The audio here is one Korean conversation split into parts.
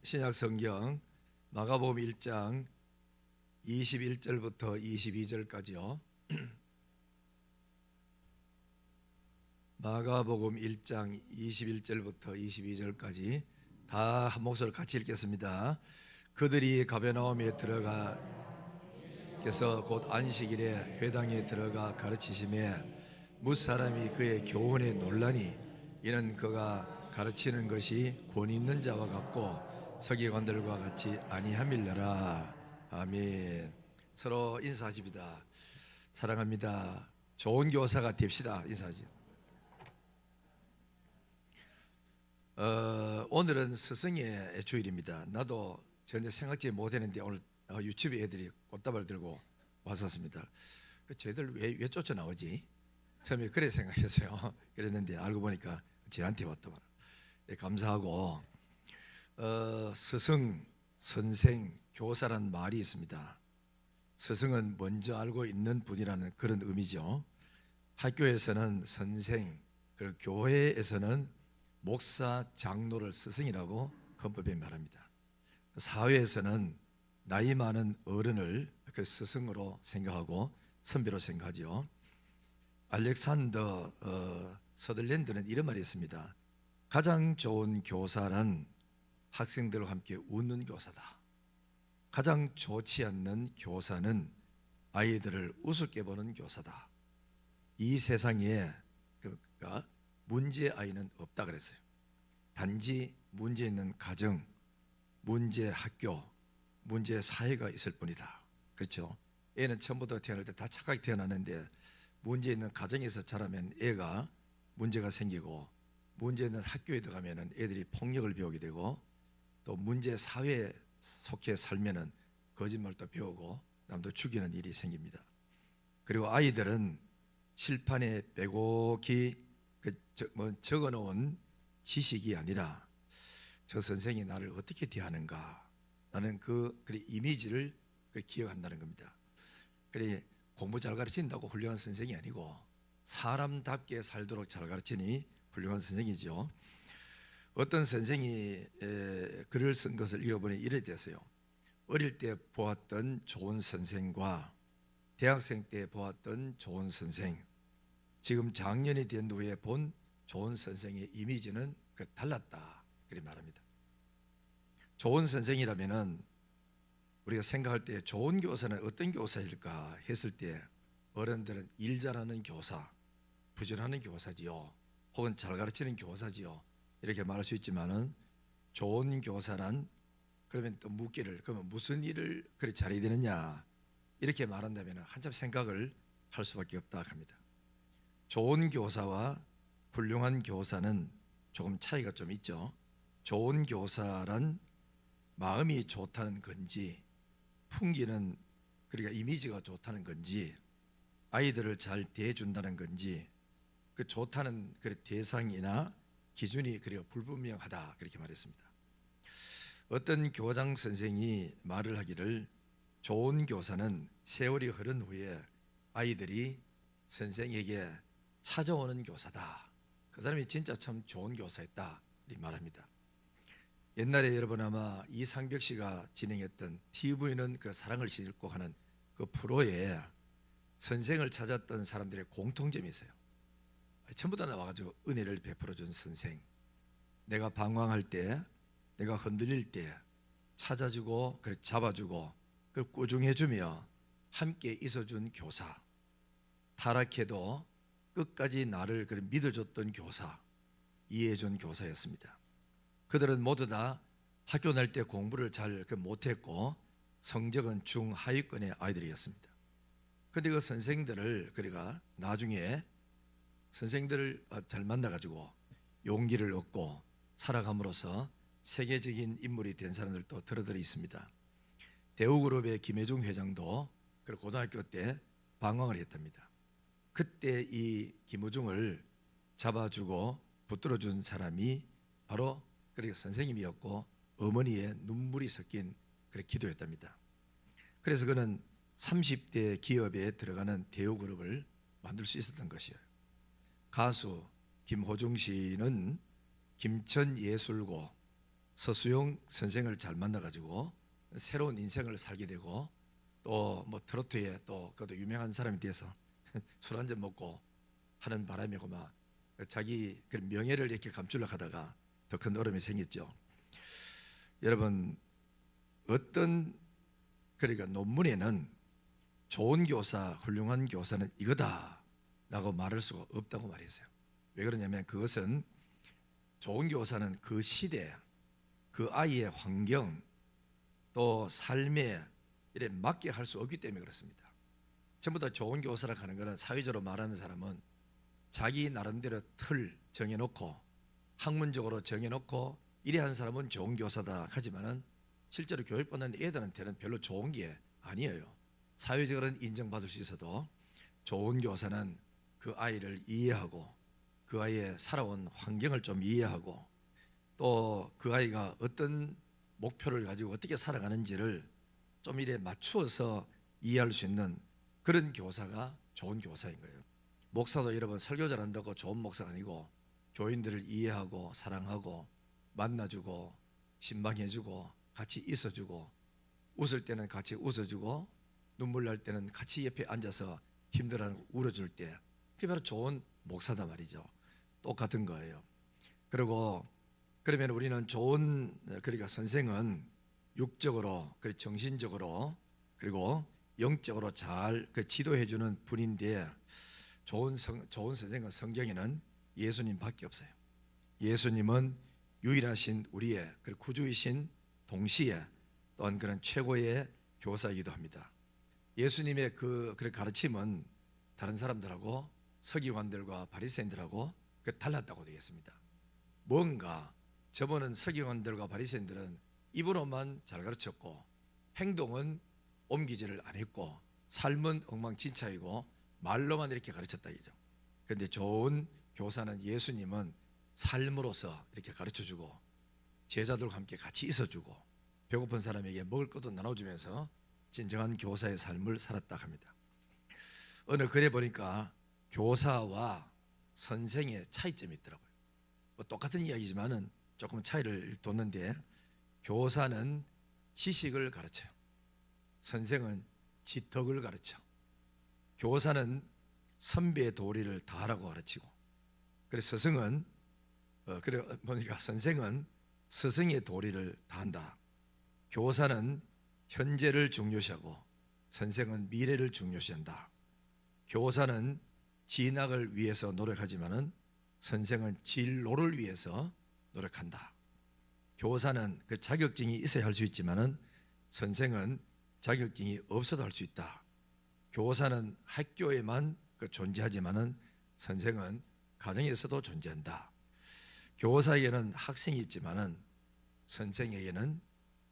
신약 성경 마가복음 1장 21절부터 22절까지요. 마가복음 1장 21절부터 22절까지 다 한 목소리로 같이 읽겠습니다. 그들이 가베나움에 들어가 께서 곧 안식일에 회당에 들어가 가르치심에 무사람이 그의 교훈에 놀라니 이는 그가 가르치는 것이 권 있는 자와 같고 서기관들과 같이 아니함일러라. 아멘. 서로 인사하십니다. 사랑합니다. 좋은 교사가 됩시다. 인사하죠. 오늘은 스승의 주일입니다. 나도 전혀 생각지 못했는데 오늘 유치부 애들이 꽃다발 들고 왔었습니다. 쟤들 왜 쫓아나오지? 처음에 그래 생각했어요. 그랬는데 알고 보니까 쟤한테 왔더만. 감사하고 스승, 선생, 교사란 말이 있습니다. 스승은 먼저 알고 있는 분이라는 그런 의미죠. 학교에서는 선생, 그리고 교회에서는 목사, 장로를 스승이라고 헌법에 말합니다. 사회에서는 나이 많은 어른을 그 스승으로 생각하고 선배로 생각하죠. 알렉산더 서들랜드는 이런 말이 있습니다. 가장 좋은 교사란 학생들과 함께 웃는 교사다. 가장 좋지 않는 교사는 아이들을 우습게 보는 교사다. 이 세상에 문제 아이는 없다 그랬어요. 단지 문제 있는 가정, 문제 학교, 문제 사회가 있을 뿐이다. 그렇죠? 애는 처음부터 태어날 때 다 착하게 태어났는데 문제 있는 가정에서 자라면 애가 문제가 생기고, 문제 있는 학교에 들어가면 애들이 폭력을 배우게 되고, 또 문제 사회에 속해 살면은 거짓말도 배우고 남도 죽이는 일이 생깁니다. 그리고 아이들은 칠판에 빼곡히 적어놓은 지식이 아니라 저 선생이 나를 어떻게 대하는가 라는 그 이미지를 기억한다는 겁니다. 그래 공부 잘 가르친다고 훌륭한 선생이 아니고 사람답게 살도록 잘 가르치니 훌륭한 선생이죠. 어떤 선생이 글을 쓴 것을 읽어보니 이래 됐어요. 어릴 때 보았던 좋은 선생과 대학생 때 보았던 좋은 선생, 지금 장년이 된 후에 본 좋은 선생의 이미지는 달랐다 그렇게 말합니다. 좋은 선생이라면은 우리가 생각할 때 좋은 교사는 어떤 교사일까 했을 때 어른들은 일 잘하는 교사, 부지런한 교사지요, 혹은 잘 가르치는 교사지요, 이렇게 말할 수 있지만은 좋은 교사란 그러면 또 묻기를 그러면 무슨 일을 그렇게 잘해야 되느냐 이렇게 말한다면 한참 생각을 할 수밖에 없다 합니다. 좋은 교사와 훌륭한 교사는 조금 차이가 좀 있죠. 좋은 교사란 마음이 좋다는 건지, 풍기는 그러니까 이미지가 좋다는 건지, 아이들을 잘 대해준다는 건지, 그 좋다는 그 대상이나 기준이 그리고 불분명하다 그렇게 말했습니다. 어떤 교장 선생이 말을 하기를 좋은 교사는 세월이 흐른 후에 아이들이 선생에게 찾아오는 교사다. 그 사람이 진짜 참 좋은 교사였다 이렇게 말합니다. 옛날에 여러분 아마 이상벽 씨가 진행했던 TV는 그 사랑을 싣고 하는 그 프로에 선생을 찾았던 사람들의 공통점이 있어요. 전부 다 나와가지고 은혜를 베풀어준 선생, 내가 방황할 때, 내가 흔들릴 때 찾아주고 잡아주고 그걸 꾸중해주며 함께 있어준 교사, 타락해도 끝까지 나를 믿어줬던 교사, 이해해준 교사였습니다. 그들은 모두 다 학교 다닐 때 공부를 잘 못했고 성적은 중하위권의 아이들이었습니다. 그런데 그 선생들을 그러니까 나중에 선생들을 잘 만나가지고 용기를 얻고 살아감으로써 세계적인 인물이 된 사람들도 들어들어 있습니다. 대우그룹의 김혜중 회장도 고등학교 때 방황을 했답니다. 그때 이 김우중을 잡아주고 붙들어준 사람이 바로 그러니까 선생님이었고 어머니의 눈물이 섞인 기도였답니다. 그래서 그는 30대 기업에 들어가는 대우그룹을 만들 수 있었던 것이에요. 가수 김호중 씨는 김천예술고 서수용 선생을 잘 만나가지고 새로운 인생을 살게 되고 또 뭐 트로트에 또 그것도 유명한 사람이 돼서 술 한 잔 먹고 하는 바람이고 막 자기 그 명예를 이렇게 감추려고 하다가 더 큰 어려움이 생겼죠. 여러분 어떤 그러니까 논문에는 좋은 교사, 훌륭한 교사는 이거다라고 말할 수가 없다고 말했어요. 왜 그러냐면 그것은 좋은 교사는 그 시대, 그 아이의 환경, 또 삶에 이래 맞게 할 수 없기 때문에 그렇습니다. 전부 다 좋은 교사라고 하는 것은 사회적으로 말하는 사람은 자기 나름대로 틀 정해놓고 학문적으로 정해놓고 이래 하는 사람은 좋은 교사다 하지만은 실제로 교육받는 애들한테는 별로 좋은 게 아니에요. 사회적으로는 인정받을 수 있어도 좋은 교사는 그 아이를 이해하고 그 아이의 살아온 환경을 좀 이해하고 또 그 아이가 어떤 목표를 가지고 어떻게 살아가는지를 좀 이래 맞추어서 이해할 수 있는 그런 교사가 좋은 교사인 거예요. 목사도 여러분 설교 잘한다고 좋은 목사가 아니고 교인들을 이해하고 사랑하고 만나주고 신방해주고 같이 있어주고 웃을 때는 같이 웃어주고 눈물 날 때는 같이 옆에 앉아서 힘들어하는 거 울어줄 때 그게 바로 좋은 목사다 말이죠. 똑같은 거예요. 그리고 그러면 우리는 좋은 그러니까 선생은 육적으로 그리고 정신적으로 그리고 영적으로 잘 지도해주는 분인데 좋은 선생은 성경에는 예수님밖에 없어요. 예수님은 유일하신 우리의 구주이신 동시에 또한 그런 최고의 교사이기도 합니다. 예수님의 그 가르침은 다른 사람들하고 서기관들과 바리새인들하고 달랐다고 되겠습니다. 뭔가 저번은 서기관들과 바리새인들은 입으로만 잘 가르쳤고 행동은 옮기지를 안 했고 삶은 엉망진창이고 말로만 이렇게 가르쳤다 이죠. 그런데 좋은 교사는 예수님은 삶으로서 이렇게 가르쳐주고 제자들과 함께 같이 있어주고 배고픈 사람에게 먹을 것도 나눠주면서 진정한 교사의 삶을 살았다 합니다. 어느 글에 보니까 교사와 선생의 차이점이 있더라고요. 뭐 똑같은 이야기지만은 조금 차이를 뒀는데 교사는 지식을 가르쳐요. 선생은 지덕을 가르쳐. 교사는 선배의 도리를 다하라고 가르치고 그래서 스승은 그래 보니까 선생은 스승의 도리를 다한다. 교사는 현재를 중요시하고 선생은 미래를 중요시한다. 교사는 진학을 위해서 노력하지만은 선생은 진로를 위해서 노력한다. 교사는 그 자격증이 있어야 할 수 있지만은 선생은 자격증이 없어도 할 수 있다. 교사는 학교에만 존재하지만은 선생은 가정에서도 존재한다. 교사에게는 학생이 있지만은 선생에게는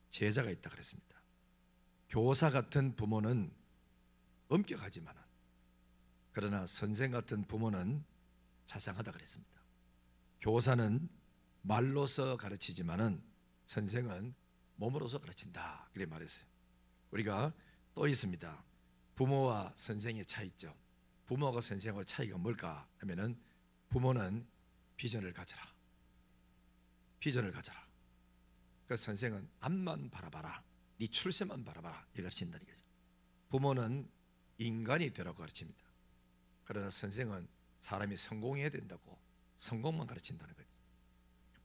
제자가 있다 그랬습니다. 교사 같은 부모는 엄격하지만은 그러나 선생 같은 부모는 자상하다 그랬습니다. 교사는 말로서 가르치지만은 선생은 몸으로서 가르친다 그렇게 말했어요. 우리가 또 있습니다. 부모와 선생의 차이점. 부모와 선생하고 차이가 뭘까 하면은 부모는 비전을 가져라. 비전을 가져라. 그 선생은 앞만 바라봐라. 네 출세만 바라봐라. 이걸 가르친다는 거죠. 부모는 인간이 되라고 가르칩니다. 그러나 선생은 사람이 성공해야 된다고 성공만 가르친다는 거죠.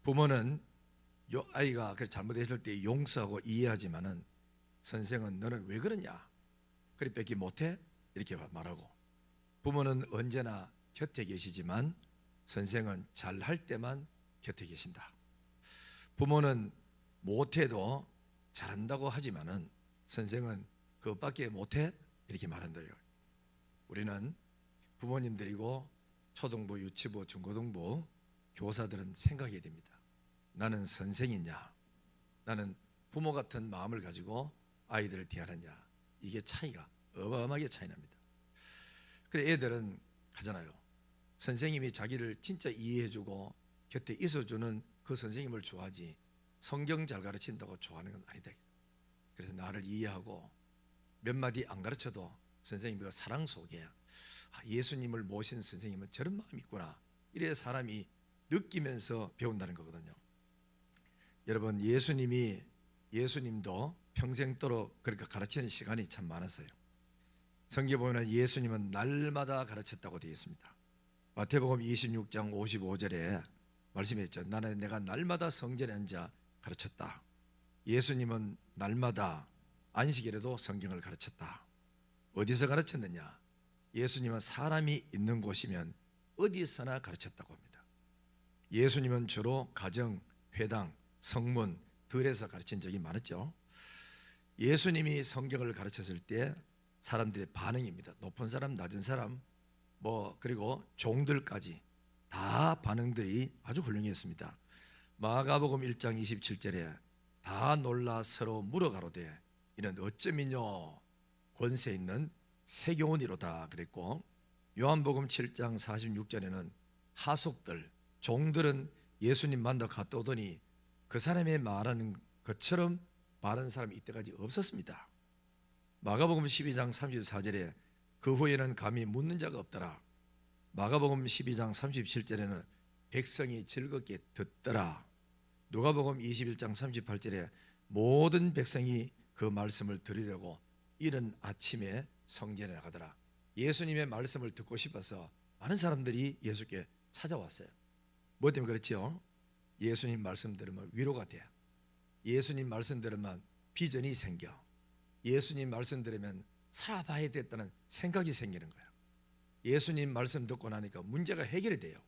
부모는 아이가 잘못했을 때 용서하고 이해하지만은 선생은 너는 왜 그러냐? 그리 뺏기 못해? 이렇게 말하고 부모는 언제나 곁에 계시지만 선생은 잘할 때만 곁에 계신다. 부모는 못해도 잘한다고 하지만은 선생은 그것밖에 못해? 이렇게 말한다요. 우리는 부모님들이고 초등부, 유치부, 중고등부 교사들은 생각해야 됩니다. 나는 선생이냐? 나는 부모 같은 마음을 가지고 아이들을 대하느냐? 이게 차이가 어마어마하게 차이 납니다. 그래 애들은 하잖아요. 선생님이 자기를 진짜 이해해주고 곁에 있어주는 그 선생님을 좋아하지 성경 잘 가르친다고 좋아하는 건 아니다. 그래서 나를 이해하고 몇 마디 안 가르쳐도 선생님이 그 사랑 속에 예수님을 모신 선생님은 저런 마음이 있구나 이래 사람이 느끼면서 배운다는 거거든요. 여러분, 예수님도 평생도록 그렇게 가르치는 시간이 참 많았어요. 성경에 보면 예수님은 날마다 가르쳤다고 되어 있습니다. 마태복음 26장 55절에 말씀했죠. 나는 내가 날마다 성전에 앉아 가르쳤다. 예수님은 날마다 안식일에도 성경을 가르쳤다. 어디서 가르쳤느냐? 예수님은 사람이 있는 곳이면 어디서나 가르쳤다고 합니다. 예수님은 주로 가정, 회당, 성문, 들에서 가르친 적이 많았죠. 예수님이 성경을 가르쳤을 때 사람들의 반응입니다. 높은 사람, 낮은 사람, 그리고 종들까지 다 반응들이 아주 훌륭했습니다. 마가복음 1장 27절에 다 놀라 서로 물어가로되 이는 어쩌미뇨 권세 있는 세교원이로다 그랬고, 요한복음 7장 46절에는 하속들, 종들은 예수님 만나 갔다 오더니 그 사람의 말하는 것처럼 말하는 사람이 이때까지 없었습니다. 마가복음 12장 34절에 그 후에는 감히 묻는 자가 없더라. 마가복음 12장 37절에는 백성이 즐겁게 듣더라. 누가복음 21장 38절에 모든 백성이 그 말씀을 들으려고 이른 아침에 성전에 나가더라. 예수님의 말씀을 듣고 싶어서 많은 사람들이 예수께 찾아왔어요. 뭐 때문에 그렇지요? 예수님 말씀 들으면 위로가 돼. 예수님 말씀 들으면 비전이 생겨. 예수님 말씀 들으면 살아봐야 됐다는 생각이 생기는 거예요. 예수님 말씀 듣고 나니까 문제가 해결이 돼요.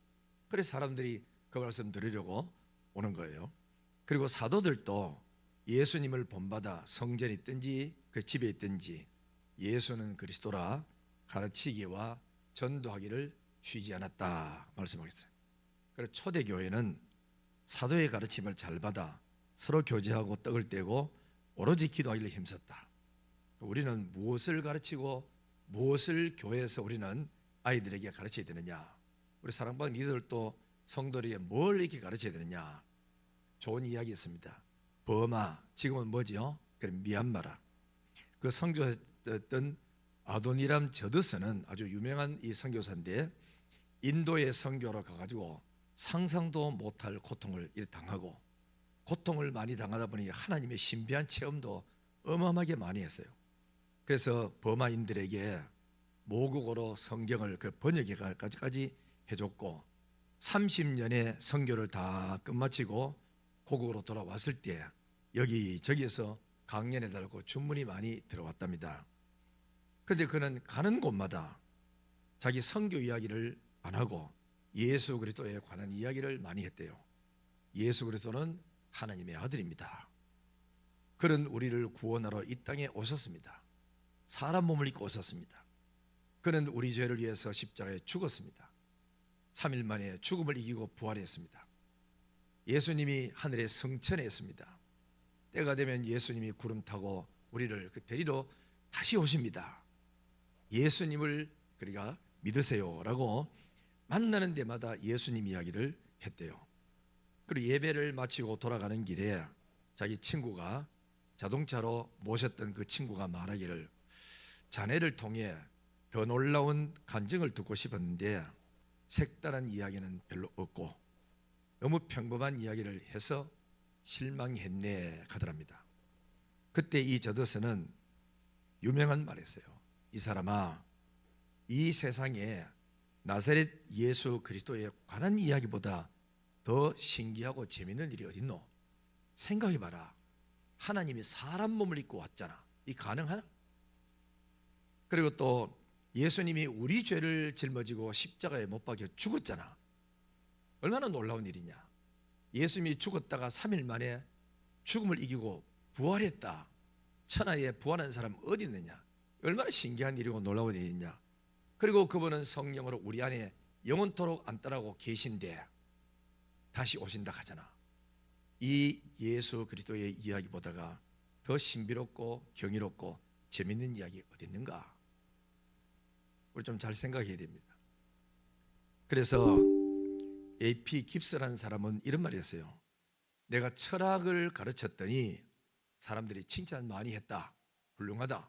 그래서 사람들이 그 말씀 들으려고 오는 거예요. 그리고 사도들도 예수님을 본받아 성전에 있든지 그 집에 있든지 예수는 그리스도라 가르치기와 전도하기를 쉬지 않았다 말씀하겠어요. 그래서 초대교회는 사도의 가르침을 잘 받아 서로 교제하고 떡을 떼고 오로지 기도하기를 힘썼다. 우리는 무엇을 가르치고 무엇을 교회에서 우리는 아이들에게 가르쳐야 되느냐? 우리 사랑받는 이들도 성도에게 뭘 이렇게 가르쳐야 되느냐? 좋은 이야기 있습니다. 버마, 지금은 뭐지요? 그럼 미얀마라. 그 선교했던 아도니람 저드스는 아주 유명한 이 선교사인데 인도의 선교로 가가지고 상상도 못할 고통을 당하고 고통을 많이 당하다 보니 하나님의 신비한 체험도 어마어마하게 많이 했어요. 그래서 버마인들에게 모국어로 성경을 그 번역까지 해줬고 30년의 선교를 다 끝마치고 고국으로 돌아왔을 때 여기저기에서 강연에 달고 주문이 많이 들어왔답니다. 그런데 그는 가는 곳마다 자기 선교 이야기를 안 하고 예수 그리스도에 관한 이야기를 많이 했대요. 예수 그리스도는 하나님의 아들입니다. 그는 우리를 구원하러 이 땅에 오셨습니다. 사람 몸을 입고 오셨습니다. 그는 우리 죄를 위해서 십자가에 죽었습니다. 3일 만에 죽음을 이기고 부활했습니다. 예수님이 하늘에 승천했습니다. 때가 되면 예수님이 구름 타고 우리를 데리러 다시 오십니다. 예수님을 그리가 믿으세요라고 만나는 데마다 예수님 이야기를 했대요. 그리고 예배를 마치고 돌아가는 길에 자기 친구가 자동차로 모셨던 그 친구가 말하기를 자네를 통해 더 놀라운 간증을 듣고 싶었는데 색다른 이야기는 별로 없고 너무 평범한 이야기를 해서 실망했네 하더랍니다. 그때 이 저더스는 유명한 말이었어요. 이 사람아, 이 세상에 나사렛 예수 그리스도에 관한 이야기보다 더 신기하고 재밌는 일이 어딨노? 생각해봐라. 하나님이 사람 몸을 입고 왔잖아. 이 가능하나? 그리고 또 예수님이 우리 죄를 짊어지고 십자가에 못 박혀 죽었잖아. 얼마나 놀라운 일이냐. 예수님이 죽었다가 3일 만에 죽음을 이기고 부활했다. 천하에 부활한 사람 어디 있느냐. 얼마나 신기한 일이고 놀라운 일이냐. 그리고 그분은 성령으로 우리 안에 영원토록 안떠라고 계신데 다시 오신다 하잖아. 이 예수 그리스도의 이야기보다가 더 신비롭고 경이롭고 재밌는 이야기 어디 있는가? 우리 좀 잘 생각해야 됩니다. 그래서 A.P. 깁스라는 사람은 이런 말이 었어요. 내가 철학을 가르쳤더니 사람들이 칭찬 많이 했다. 훌륭하다.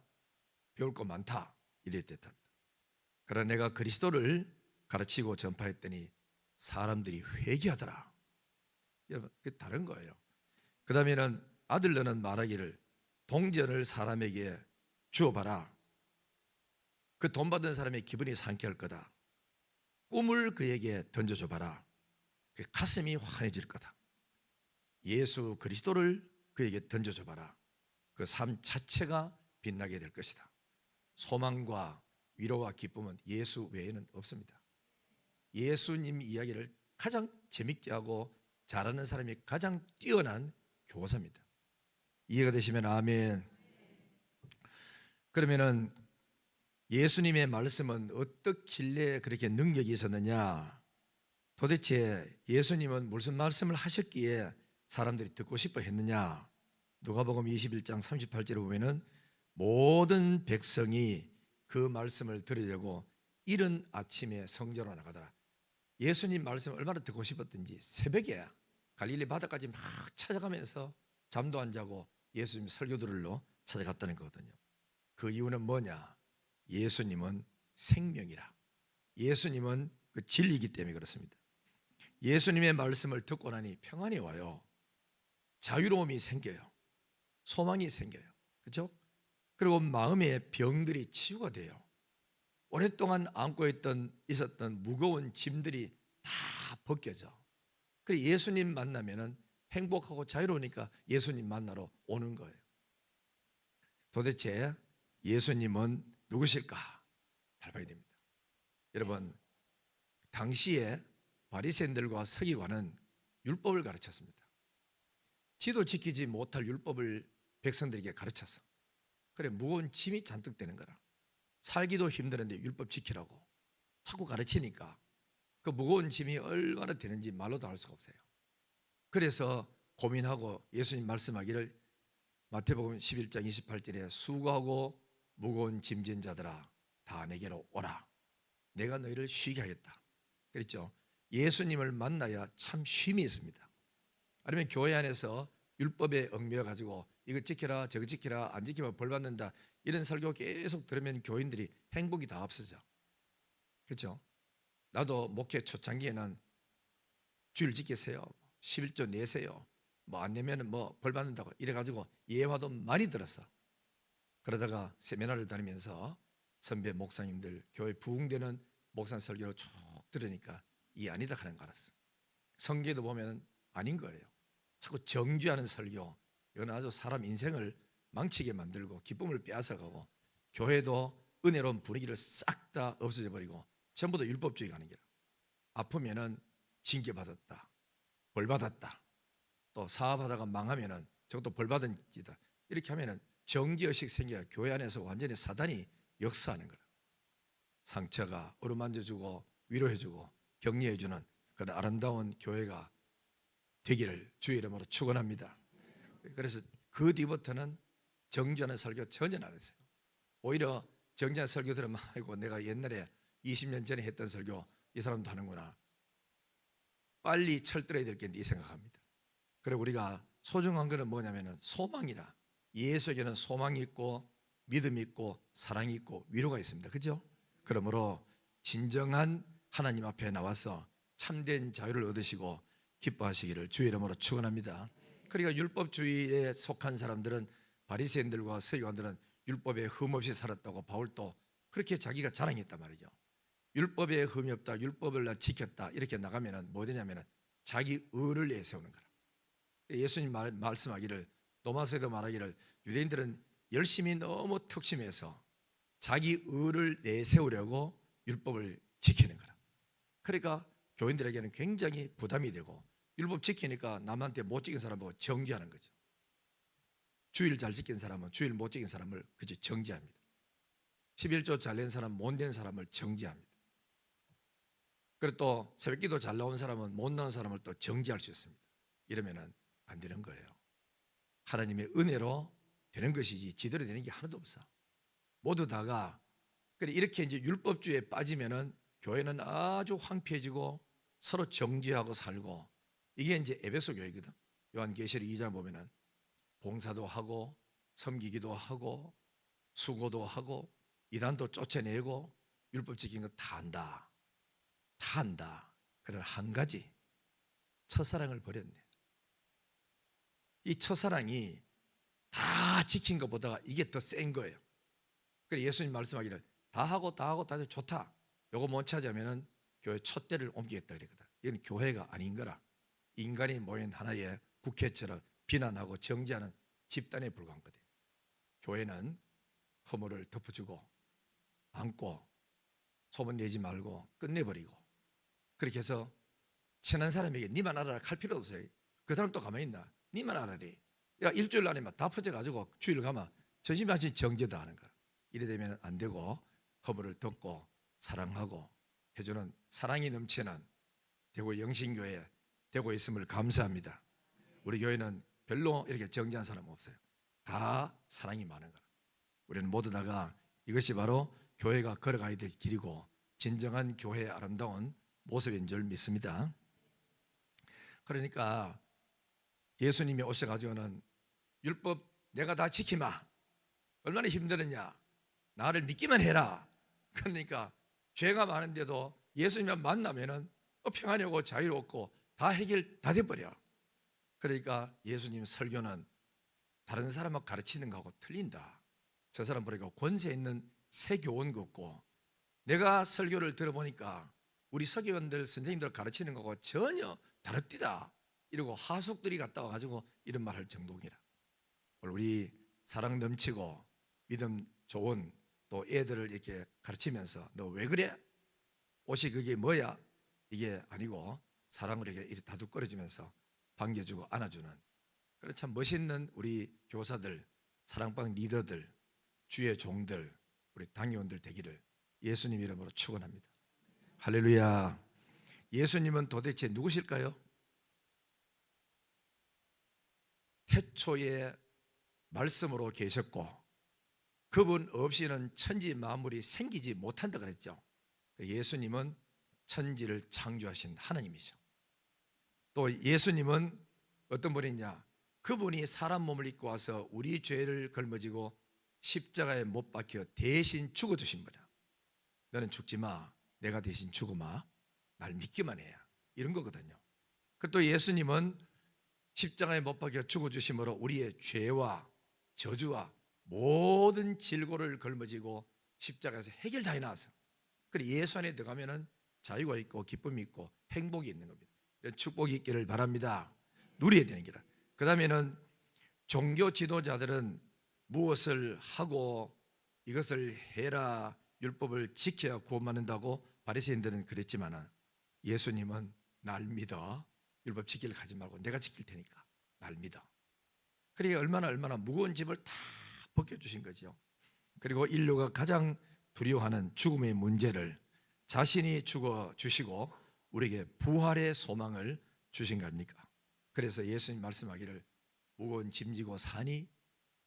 배울 거 많다. 이랬댔답니다. 그러나 내가 그리스도를 가르치고 전파했더니 사람들이 회개하더라. 여러분, 그게 다른 거예요. 그 다음에는 아들 너는 말하기를 동전을 사람에게 주어봐라. 그 돈 받은 사람의 기분이 상쾌할 거다. 꿈을 그에게 던져줘봐라. 그 가슴이 환해질 거다. 예수 그리스도를 그에게 던져줘봐라. 그 삶 자체가 빛나게 될 것이다. 소망과 위로와 기쁨은 예수 외에는 없습니다. 예수님 이야기를 가장 재밌게 하고 잘하는 사람이 가장 뛰어난 교사입니다. 이해가 되시면 아멘. 그러면은 예수님의 말씀은 어떻길래 그렇게 능력이 있었느냐? 도대체 예수님은 무슨 말씀을 하셨기에 사람들이 듣고 싶어 했느냐? 누가복음 21장 38절에 보면은 모든 백성이 그 말씀을 들으려고 이른 아침에 성전으로 나가더라. 예수님 말씀을 얼마나 듣고 싶었던지 새벽에 갈릴리 바다까지 막 찾아가면서 잠도 안 자고 예수님 설교 들으러 찾아갔다는 거거든요. 그 이유는 뭐냐? 예수님은 생명이라. 예수님은 그 진리이기 때문에 그렇습니다. 예수님의 말씀을 듣고 나니 평안이 와요. 자유로움이 생겨요. 소망이 생겨요. 그렇죠? 그리고 마음의 병들이 치유가 돼요. 오랫동안 안고 있었던 무거운 짐들이 다 벗겨져. 그리고 예수님 만나면은 행복하고 자유로우니까 예수님 만나러 오는 거예요. 도대체 예수님은 누구실까? 잘 봐야 됩니다. 여러분, 당시에 바리새인들과 서기관은 율법을 가르쳤습니다. 지도 지키지 못할 율법을 백성들에게 가르쳐서 그래 무거운 짐이 잔뜩 되는 거라. 살기도 힘드는데 율법 지키라고 자꾸 가르치니까 그 무거운 짐이 얼마나 되는지 말로도 알 수가 없어요. 그래서 고민하고 예수님 말씀하기를 마태복음 11장 28절에 수고하고 무거운 짐진 자들아 다 내게로 오라. 내가 너희를 쉬게 하겠다. 그랬죠. 예수님을 만나야 참 쉼이 있습니다. 아니면 교회 안에서 율법에 얽매여 가지고 이거 지켜라 저거 지켜라 안 지키면 벌 받는다 이런 설교 계속 들으면 교인들이 행복이 다 없어져. 그렇죠? 나도 목회 초창기에는 주일 지키세요, 11조 내세요, 뭐 안 내면 뭐 벌 받는다고 이래가지고 예화도 많이 들었어. 그러다가 세미나를 다니면서 선배 목사님들 교회 부흥되는 목사 설교를 쭉 들으니까 이게 아니다 하는 거 알았어. 성경에도 보면 아닌 거예요. 자꾸 정죄하는 설교, 이건 아주 사람 인생을 망치게 만들고 기쁨을 빼앗아가고 교회도 은혜로운 분위기를 싹 다 없어져 버리고 전부 다 율법주의 가는 거라. 아프면은 징계받았다, 벌받았다, 또 사업하다가 망하면은 저것도 벌받은 기다, 이렇게 하면은 정죄의식 생겨야 교회 안에서 완전히 사단이 역사하는 거라. 상처가 어루만져주고 위로해주고 격려해주는 그런 아름다운 교회가 되기를 주의 이름으로 축원합니다. 그래서 그 뒤부터는 정죄하는 설교 전혀 안 했어요. 오히려 정죄하는 설교 들으면 아이고 내가 옛날에 20년 전에 했던 설교 이 사람도 하는구나, 빨리 철들어야 될 게 이 생각합니다. 그리고 우리가 소중한 것은 뭐냐면은 소망이라. 예수에게는 소망이 있고 믿음이 있고 사랑이 있고 위로가 있습니다. 그죠? 그러므로 진정한 하나님 앞에 나와서 참된 자유를 얻으시고 기뻐하시기를 주의 이름으로 축원합니다. 그러니까 율법주의에 속한 사람들은 바리새인들과 서기관들은 율법에 흠없이 살았다고 바울도 그렇게 자기가 자랑했단 말이죠. 율법에 흠이 없다, 율법을 지켰다 이렇게 나가면은 뭐 되냐면은 자기 의를 내세우는 거라. 예수님 말씀하기를 도마서에도 말하기를 유대인들은 열심히 너무 특심해서 자기 의를 내세우려고 율법을 지키는 거라. 그러니까 교인들에게는 굉장히 부담이 되고 율법 지키니까 남한테 못 지킨 사람을 정죄하는 거죠. 주일 잘 지킨 사람은 주일 못 지킨 사람을 그저 정죄합니다. 11조 잘 낸 사람 못 낸 사람을 정죄합니다. 그리고 또 새벽기도 잘 나온 사람은 못 나온 사람을 또 정죄할 수 있습니다. 이러면은 안 되는 거예요. 하나님의 은혜로 되는 것이지 지대로 되는 게 하나도 없어. 모두 다가 그래 이렇게 이제 율법주의에 빠지면은 교회는 아주 황폐해지고 서로 정죄하고 살고, 이게 이제 에베소 교회거든. 요한계시록 2장 보면은 봉사도 하고 섬기기도 하고 수고도 하고 이단도 쫓아내고 율법 지킨 거 다 한다. 다 한다. 그러나 한 가지 첫사랑을 버렸네. 이 첫사랑이 다 지킨 것보다 이게 더 센 거예요. 그래서 예수님 말씀하기를 다 하고 다 해도 좋다. 요거 못 찾으면은 교회 촛대를 옮기겠다 그랬거든. 이건 교회가 아닌 거라. 인간이 모인 하나의 국회처럼 비난하고 정죄하는 집단에 불과한 거든. 교회는 허물을 덮어주고 안고 소문 내지 말고 끝내버리고, 그렇게 해서 친한 사람에게 니만 알아라 할 필요 없어요. 그 사람 또 가만히 있나? 니만 알아리. 야, 일주일 안에만 다 퍼져가지고 주일 가면 전심하신 정죄도 하는 거야. 이래 되면 안 되고 허물을 덮고 사랑하고 해주는 사랑이 넘치는 대구 영신교회 되고 있음을 감사합니다. 우리 교회는 별로 이렇게 정죄한 사람 없어요. 다 사랑이 많은 거야. 우리는 모두 다가 이것이 바로 교회가 걸어가야 될 길이고 진정한 교회의 아름다운 모습인 줄 믿습니다. 그러니까 예수님이 오셔가지고는 율법 내가 다 지키마. 얼마나 힘들었냐. 나를 믿기만 해라. 그러니까 죄가 많은데도 예수님만 만나면은 평안이 오고 자유롭고 다 해결 다 돼버려. 그러니까 예수님 설교는 다른 사람하고 가르치는 거하고 틀린다. 저 사람 보니까 권세 있는 새 교원 같고, 내가 설교를 들어보니까 우리 서기관들 선생님들 가르치는 거하고 전혀 다릅디다. 이러고 하숙들이 갔다 와가지고 이런 말 할 정도이라. 우리 사랑 넘치고 믿음 좋은 또 애들을 이렇게 가르치면서 너 왜 그래? 옷이 그게 뭐야? 이게 아니고 사랑을 이렇게 다독거려주면서 반겨주고 안아주는 그런 참 멋있는 우리 교사들, 사랑방 리더들, 주의 종들, 우리 당회원들 되기를 예수님 이름으로 축원합니다. 할렐루야. 예수님은 도대체 누구실까요? 태초에 말씀으로 계셨고 그분 없이는 천지 만물이 생기지 못한다 그랬죠. 예수님은 천지를 창조하신 하나님이죠. 또 예수님은 어떤 분이냐? 그분이 사람 몸을 입고 와서 우리 죄를 걸머지고 십자가에 못 박혀 대신 죽어주신 분이야. 너는 죽지 마. 내가 대신 죽으마. 날 믿기만 해야. 이런 거거든요. 그리고 또 예수님은 십자가에 못 박혀 죽어주심으로 우리의 죄와 저주와 모든 질고를 걸머지고 십자가에서 해결 다 해놨어. 그리고 예수 안에 들어가면은 자유가 있고 기쁨이 있고 행복이 있는 겁니다. 축복이 있기를 바랍니다. 누려야 되는 기라. 그 다음에는 종교 지도자들은 무엇을 하고 이것을 해라, 율법을 지켜야 구원받는다고 바리새인들은 그랬지만 예수님은 날 믿어. 율법 지키려 하지 말고 내가 지킬 테니까 날 믿어. 그러니까 얼마나 무거운 짐을 다 벗겨주신 거죠. 그리고 인류가 가장 두려워하는 죽음의 문제를 자신이 죽어주시고 우리에게 부활의 소망을 주신 겁니까? 그래서 예수님 말씀하기를 무거운 짐 지고 사니,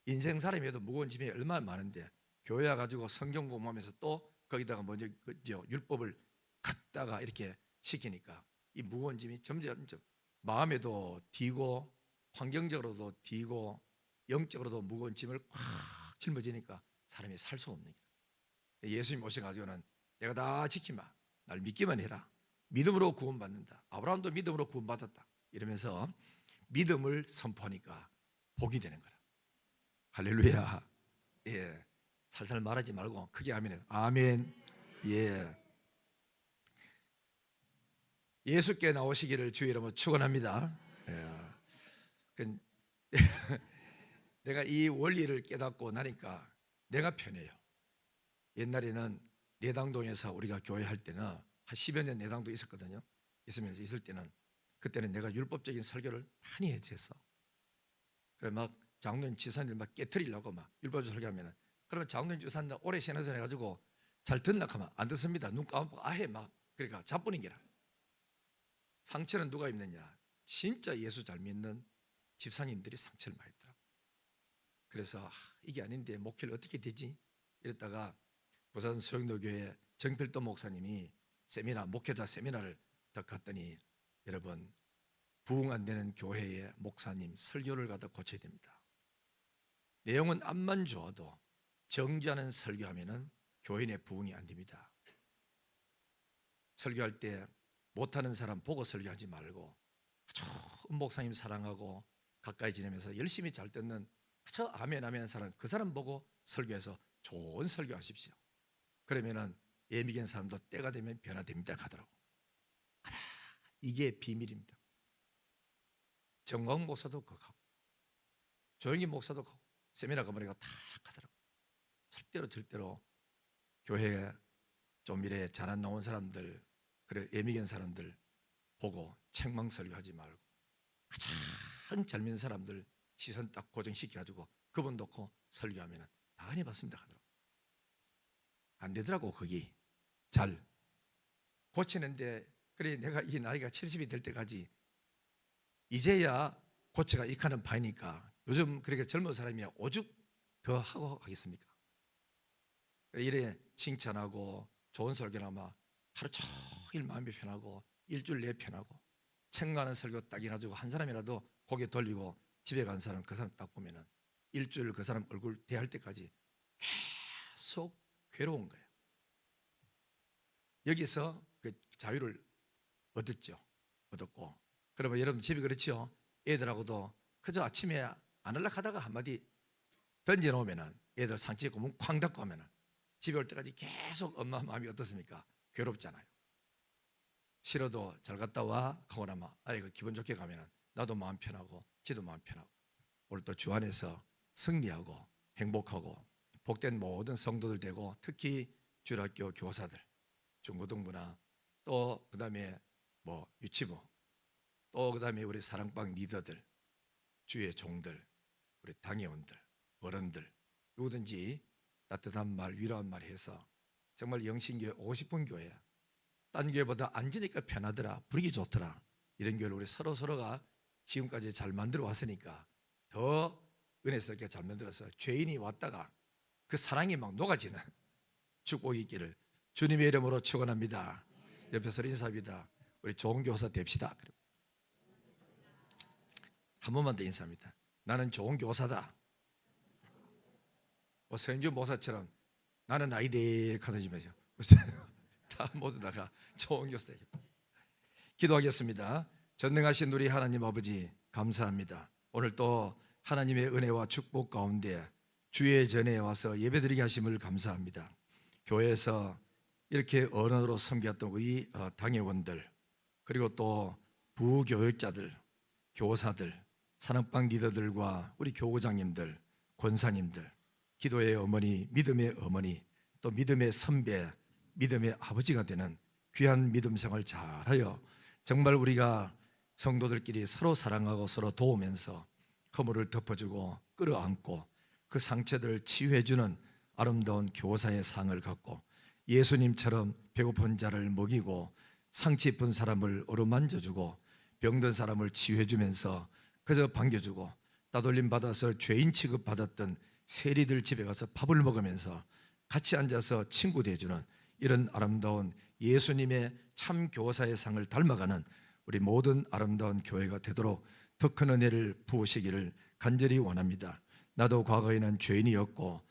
인생 사람이어도 무거운 짐이 얼마나 많은데 교회 와가지고 성경 공부하면서 또 거기다가 먼저 율법을 갖다가 이렇게 시키니까 이 무거운 짐이 점점 마음에도 뒤고 환경적으로도 뒤고 영적으로도 무거운 짐을 꽉 짊어지니까 사람이 살 수 없는 거예요. 예수님 오셔가지고는 내가 다 지키마. 날 믿기만 해라. 믿음으로 구원받는다. 아브라함도 믿음으로 구원받았다. 이러면서 믿음을 선포하니까 복이 되는 거라. 할렐루야. 예. 살살 말하지 말고 크게 아멘. 아멘. 예. 예수께 나오시기를 주의 이름으로 축원합니다. 예. 내가 이 원리를 깨닫고 나니까 내가 편해요. 옛날에는 내당동에서 우리가 교회 할 때는 한 10여 년 내당도 있었거든요. 있으면서 있을 때는 그때는 내가 율법적인 설교를 많이 했었어. 그래 막 장로님 지사님들 막 깨트리려고 막 율법적 설교하면은 그러면 장로님 지사님들 오래 신앙생활 해가지고 잘 듣나 하면 안 듣습니다. 눈 감고 아예 막 그러니까 자뿌린 게라. 상처는 누가 입느냐? 진짜 예수 잘 믿는 집사님들이 상처를 많이 입더라고. 그래서 이게 아닌데 목회를 어떻게 되지? 이랬다가 부산 소영도교회 정필도 목사님이 목회자 세미나를 딱 갔더니 여러분 부흥 안 되는 교회의 목사님 설교를 갖다 고쳐야 됩니다. 내용은 암만 좋아도 정죄하는 설교하면은 교인의 부흥이 안 됩니다. 설교할 때 못하는 사람 보고 설교하지 말고 아주 목사님 사랑하고 가까이 지내면서 열심히 잘 듣는 저 아멘 아멘 사람, 그 사람 보고 설교해서 좋은 설교하십시오. 그러면은 예비견 사람도 때가 되면 변화됩니다 하더라고. 이게 비밀입니다. 정광 목사도 그거 하고 조영기 목사도 그거 세미나 가보니까 다 하더라고. 절대로 교회에 좀 이래 잘안 나온 사람들, 그래 예비견 사람들 보고 책망 설교하지 말고 가장 젊은 사람들 시선 딱 고정시켜가지고 그분 놓고 설교하면 다 은혜 받습니다 하더라고. 안 되더라고. 거기 잘 고치는데, 그래 내가 이 나이가 70이 될 때까지 이제야 고쳐가 익하는 바이니까 요즘 그렇게 젊은 사람이 오죽 더 하고 하겠습니까? 이래 칭찬하고 좋은 설교나마 하루 종일 마음이 편하고 일주일 내에 편하고 책가는 설교 딱 해가지고 한 사람이라도 고개 돌리고 집에 간 사람, 그 사람 딱 보면은 일주일 그 사람 얼굴 대할 때까지 계속 괴로운 거예요. 여기서 그 자유를 얻었고, 그러면 여러분 집이 그렇죠? 애들하고도 그저 아침에 안 하려고 하다가 한마디 던져놓으면은 애들 상처 입고 문 쾅 닫고 하면은 집에 올 때까지 계속 엄마 마음이 어떻습니까? 괴롭잖아요. 싫어도 잘 갔다 와 하고 나면 아이고 기분 좋게 가면은 나도 마음 편하고 지도 마음 편하고, 오늘 또 주 안에서 승리하고 행복하고 복된 모든 성도들 되고, 특히 주일학교 교사들, 중고등부나 또 그다음에 뭐 유치부, 또 그다음에 우리 사랑방 리더들, 주의 종들, 우리 당회원들, 어른들, 누구든지 따뜻한 말, 위로한 말 해서 정말 영신교회 오고 싶은 교회, 딴 교회보다 앉으니까 편하더라, 분위기 좋더라, 이런 교회를 우리 서로가 지금까지 잘 만들어 왔으니까 더 은혜스럽게 잘 만들어서 죄인이 왔다가 그 사랑이 막 녹아지는 축복이 있기를 주님의 이름으로 축원합니다. 옆에서 인사합니다. 우리 좋은 교사 됩시다. 한 번만 더 인사합니다. 나는 좋은 교사다. 서현주 목사처럼 나는 아이들하지 마세요. 다 모두 다가 좋은 교사 되겠다. 기도하겠습니다. 전능하신 우리 하나님 아버지 감사합니다. 오늘 또 하나님의 은혜와 축복 가운데 주의 전에 와서 예배드리게 하심을 감사합니다. 교회에서 이렇게 어른으로 섬겼던 우리 당회원들, 그리고 또 부교육자들, 교사들, 사랑방 리더들과 우리 교구장님들, 권사님들, 기도의 어머니, 믿음의 어머니, 또 믿음의 선배, 믿음의 아버지가 되는 귀한 믿음 생활 잘하여 정말 우리가 성도들끼리 서로 사랑하고 서로 도우면서 허물을 덮어주고 끌어안고 그 상처들을 치유해주는 아름다운 교사의 상을 갖고 예수님처럼 배고픈 자를 먹이고 상처 입은 사람을 어루만져주고 병든 사람을 치유해주면서 그저 반겨주고 따돌림 받아서 죄인 취급받았던 세리들 집에 가서 밥을 먹으면서 같이 앉아서 친구 대주는 이런 아름다운 예수님의 참 교사의 상을 닮아가는 우리 모든 아름다운 교회가 되도록 더 큰 은혜를 부으시기를 간절히 원합니다. 나도 과거에는 죄인이었고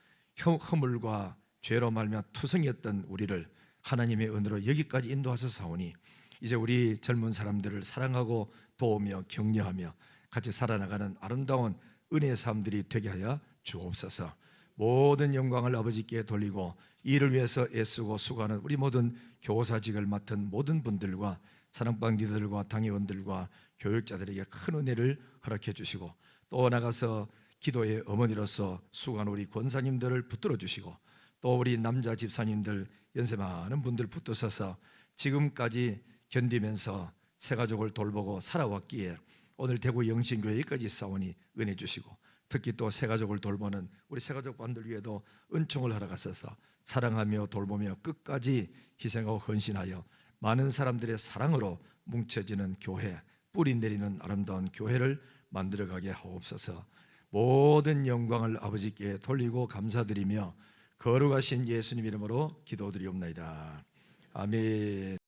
허물과 죄로 말미암아 투성이었던 우리를 하나님의 은혜로 여기까지 인도하셨사오니 이제 우리 젊은 사람들을 사랑하고 도우며 격려하며 같이 살아나가는 아름다운 은혜의 삶들이 되게 하여 주옵소서. 모든 영광을 아버지께 돌리고 이를 위해서 애쓰고 수고하는 우리 모든 교사직을 맡은 모든 분들과 사랑방 리더들과 당회원들과 교육자들에게 큰 은혜를 허락해 주시고, 또 나가서 기도의 어머니로서 수고하는 우리 권사님들을 붙들어 주시고, 또 우리 남자 집사님들 연세 많은 분들 붙드셔서 지금까지 견디면서 새 가족을 돌보고 살아왔기에 오늘 대구 영신교회까지 싸우니 은혜 주시고, 특히 또 새 가족을 돌보는 우리 새 가족관들 위에도 은총을 허락하셔서 사랑하며 돌보며 끝까지 희생하고 헌신하여 많은 사람들의 사랑으로 뭉쳐지는 교회, 뿌리 내리는 아름다운 교회를 만들어가게 하옵소서. 모든 영광을 아버지께 돌리고 감사드리며 거룩하신 예수님 이름으로 기도드리옵나이다. 아멘.